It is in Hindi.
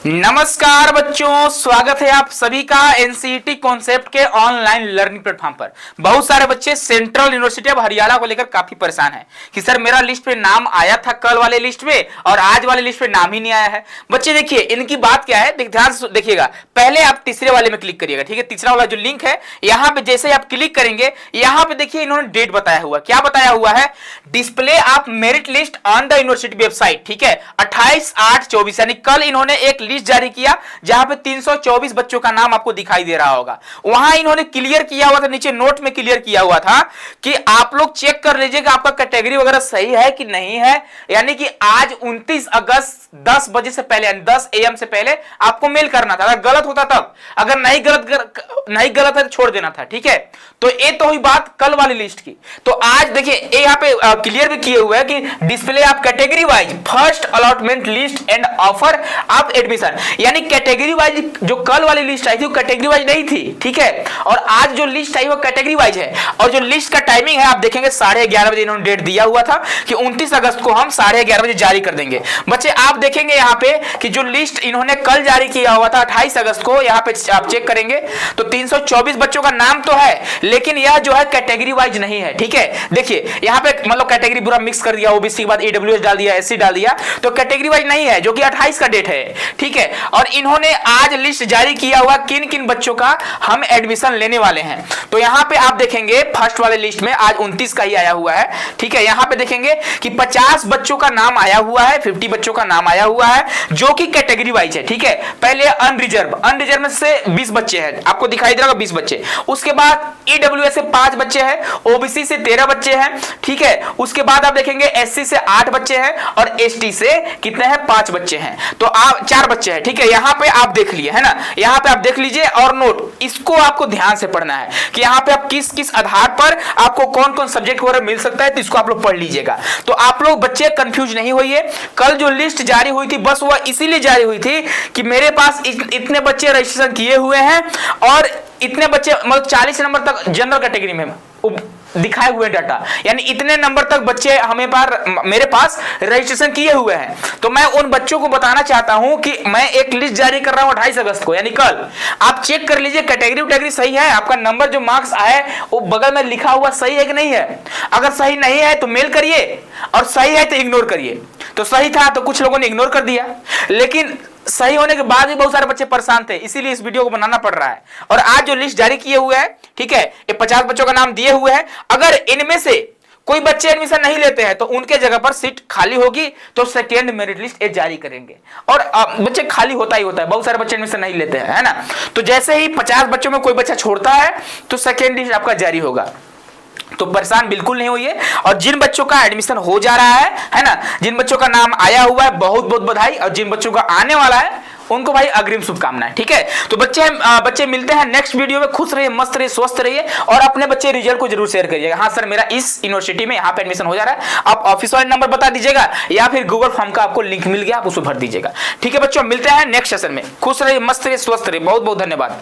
नमस्कार बच्चों, स्वागत है आप सभी का एनसीईटी कॉन्सेप्ट के ऑनलाइन लर्निंग प्लेटफॉर्म पर। बहुत सारे बच्चे सेंट्रल यूनिवर्सिटी ऑफ हरियाणा को लेकर काफी परेशान हैं कि सर मेरा लिस्ट पे नाम आया था कल वाले लिस्ट में और आज वाले लिस्ट पे नाम ही नहीं आया है। बच्चे देखिए इनकी बात क्या है, ध्यान से देखिएगा। पहले आप तीसरे वाले में क्लिक करिएगा, ठीक है। तीसरा वाला जो लिंक है यहाँ पे जैसे आप क्लिक करेंगे, यहाँ पे देखिए इन्होंने डेट बताया हुआ, क्या बताया हुआ है, display of merit list on the university website, ठीक है। 28/8/24 यानी कल इन्होंने एक लिस्ट जारी किया जहां पे 324 बच्चों का नाम आपको दिखाई दे रहा होगा। वहां इन्होंने क्लियर किया हुआ था, नीचे नोट में क्लियर किया हुआ था कि आप लोग चेक कर लीजिए कि आपका कैटेगरी वगैरह सही है कि नहीं है। यानी कि आज 29 अगस्त 10 बजे से पहले, 10 AM से पहले आपको मेल करना था। अगर गलत होता तब, अगर नहीं गलत है तो छोड़ देना था, ठीक है। तो ये तो हुई बात कल वाली लिस्ट की। तो आज देखिए ये यहाँ पे क्लियर भी किए हुए हैं कि display of category wise first allotment list and offer of admission, यानी कैटेगरी वाइज जो कल वाली लिस्ट आई थी वो कैटेगरी वाइज नहीं थी, ठीक है। और आज जो लिस्ट आई वो कैटेगरी वाइज है। और जो लिस्ट का टाइमिंग है आप देखेंगे 11:30 बजे इन्होंने डेट दिया हुआ था कि 29 अगस्त को हम 11:30 बजे जारी कर देंगे। बच्चे आप देखेंगे यहाँ पे कि जो लिस्ट इन्होंने कल जारी किया हुआ था 28 अगस्त को, यहाँ पे आप चेक करेंगे तो 324 बच्चों का नाम तो है, लेकिन यह जो है कैटेगरी वाइज नहीं है, ठीक है। देखिए यहाँ पे मतलब कैटेगरी पूरा मिक्स कर दिया, ओबीसी के बाद ईडब्ल्यूएस डाल दिया, एससी डाल दिया, तो कैटेगरी वाइज नहीं है, जो कि 28 का डेट है, ठीक है। और इन्होंने आज लिस्ट जारी किया हुआ किन किन बच्चों का हम एडमिशन लेने वाले हैं। तो यहाँ पे आप देखेंगे फर्स्ट वाले लिस्ट में आज 29 का ही आया हुआ है, ठीक है। यहाँ पे देखेंगे कि 50 बच्चों का नाम आया हुआ है, 50 बच्चों का नाम आया हुआ है, जो कि कैटेगरी वाइज है, ठीक है। पहले अनरिजर्व में से 20 बच्चे हैं, आपको दिखाई दे रहा होगा 20 बच्चे। उसके बाद ईडब्ल्यूएस से 5 बच्चे हैं, ओबीसी से 13 बच्चे हैं, ठीक है। उसके बाद आप देखेंगे एससी से 8 बच्चे हैं और एसटी से कितने हैं, 5 बच्चे हैं। तो आप 4 बच्चे हैं, ठीक है। यहाँ पे आप देख लिए है ना, यहाँ पे आप देख लीजिए और नोट इसको आपको ध्यान से पढ़ना है कि यहाँ पे आप किस किस आधार पर आपको कौन कौन सब्जेक्ट वगैरह मिल सकता है, तो इसको आप लोग पढ़ लीजिएगा। तो आप लोग बच्चे कंफ्यूज नहीं होइए। कल जो लिस्ट जारी हुई थी बस वह इसीलिए जारी हुई थी कि मेरे पास इतने बच्चे रजिस्ट्रेशन किए हुए हैं और इतने बच्चे मतलब 40 नंबर तक जनरल कैटेगरी में दिखाए हुए डाटा, यानी इतने नंबर तक बच्चे मेरे पास रजिस्ट्रेशन किए हुए हैं। तो मैं उन बच्चों को बताना चाहता हूं कि मैं एक लिस्ट जारी कर रहा हूं 28 अगस्त को, यानी कल। आप चेक कर लीजिए कैटेगरी सही है, आपका नंबर जो मार्क्स आए वो बगल में लिखा हुआ सही है कि नहीं है। अगर सही नहीं है तो मेल करिए और सही है तो इग्नोर करिए। तो सही था तो कुछ लोगों ने इग्नोर कर दिया, लेकिन सही होने के बाद भी बहुत सारे बच्चे परेशान थे, इसीलिए इस वीडियो को बनाना पड़ रहा है। और आज जो लिस्ट जारी किए हुए हैं, ठीक है, ये 50 बच्चों का नाम दिए हुए हैं। अगर इनमें से कोई बच्चे एडमिशन नहीं लेते हैं तो उनके जगह पर सीट खाली होगी तो सेकेंड मेरिट लिस्ट जारी करेंगे। और बच्चे खाली होता ही होता है, बहुत सारे बच्चे एडमिशन नहीं लेते हैं, है ना। तो जैसे ही 50 बच्चों में कोई बच्चा छोड़ता है तो सेकेंड लिस्ट आपका जारी होगा। तो परेशान बिल्कुल नहीं होइए। और जिन बच्चों का एडमिशन हो जा रहा है ना, जिन बच्चों का नाम आया हुआ है बहुत बहुत बधाई, और जिन बच्चों का आने वाला है उनको भाई अग्रिम शुभकामनाएं, ठीक है। तो बच्चे मिलते हैं नेक्स्ट वीडियो में। खुश रहिए, मस्त रहिए, स्वस्थ रहिए और अपने बच्चे रिजल्ट को जरूर शेयर करिएगा। हाँ सर मेरा इस यूनिवर्सिटी में यहाँ पे एडमिशन हो जा रहा है, आप ऑफिस वाले नंबर बता दीजिएगा या फिर गूगल फॉर्म का आपको लिंक मिल गया, आप उसको भर दीजिएगा, ठीक है। बच्चों मिलते हैं नेक्स्ट सेशन में। खुश रहिए, मस्त रहिए, स्वस्थ रहिए, बहुत बहुत धन्यवाद।